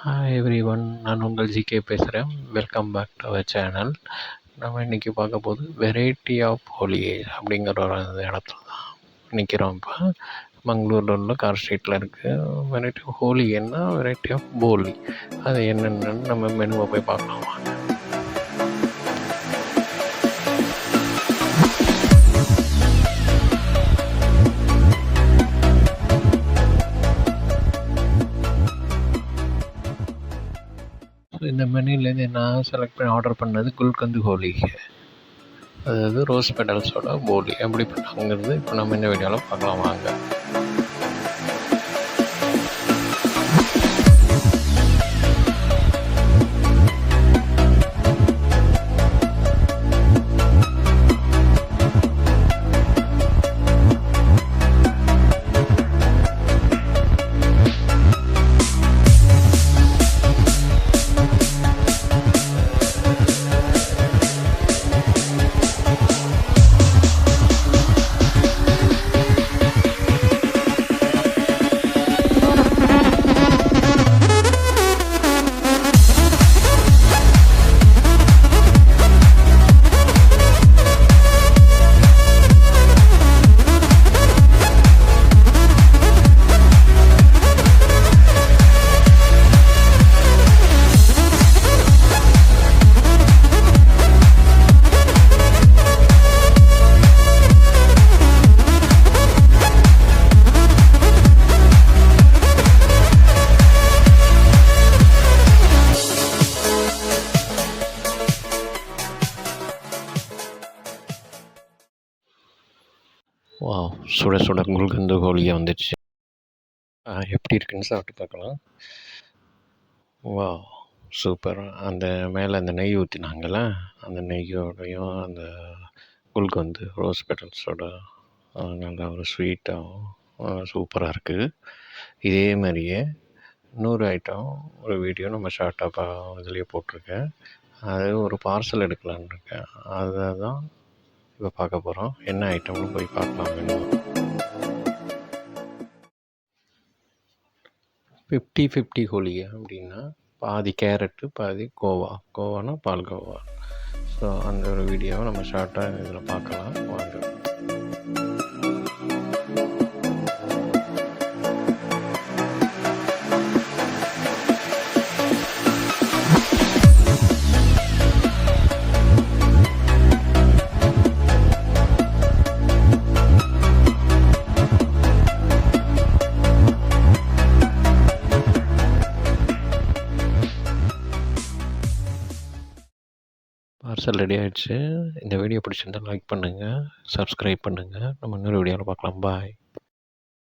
Hi every one, நான் உங்கள் GK பேசுகிறேன். Welcome back to our channel. நம்ம இன்றைக்கி பார்க்க போது வெரைட்டி ஆஃப் ஹோலி அப்படிங்கிற ஒரு இடத்துல தான் நிற்கிறோம். இப்போ மங்களூரில் உள்ள கார் ஸ்ட்ரீட்டில் இருக்குது. வெரைட்டி ஆஃப் ஹோலி என்ன, வெரைட்டி ஆஃப் போலி, அது என்னென்னு நம்ம மெனுவை போய் பார்க்கலாம் வாங்க. இந்த மெனுலேருந்து நான் செலக்ட் பண்ணி ஆர்டர் பண்ணது குல்கந்து ஹோலி, அதாவது ரோஸ் பெடல்ஸோட போலி எப்படி பண்ணாங்கிறது இப்போ நம்ம இந்த வீடியோவில் பார்க்கலாம் வாங்க. வாவ், சுட சுட குல்கந்து ஹோலியாக வந்துடுச்சு. எப்படி இருக்குன்னு சாப்பிட்டு பார்க்கலாம். Wow, super. அந்த மேலே அந்த நெய் ஊற்றினாங்கள, அந்த நெய்யோடையும் அந்த குல்கந்து ரோஸ் பெட்டல்ஸோட நல்லா ஒரு ஸ்வீட்டாகவும் சூப்பராக இருக்குது. இதே மாதிரியே இன்னொரு ஐட்டம் ஒரு வீடியோ நம்ம ஷார்ட்டாக இதுலேயே போட்டிருக்கேன். அது ஒரு பார்சல் எடுக்கலான்னு இருக்கேன். அதை தான் இப்போ பார்க்க போகிறோம். என்ன ஐட்டம்னு போய் பார்க்கலாம். வேணும் 50-50 ஹோலி அப்படின்னா பாதி கேரட்டு பாதி கோவானா பால்கோவா. ஸோ அந்த ஒரு வீடியோவை நம்ம ஷார்ட்டாக இதில் பார்க்கலாம் வாங்க. பார்சல் ரெடி ஆகிடுச்சு. இந்த வீடியோ பிடிச்சிருந்தால் லைக் பண்ணுங்கள், சப்ஸ்கிரைப் பண்ணுங்கள். நம்ம இன்னொரு வீடியோவில் பார்க்கலாம். பாய்.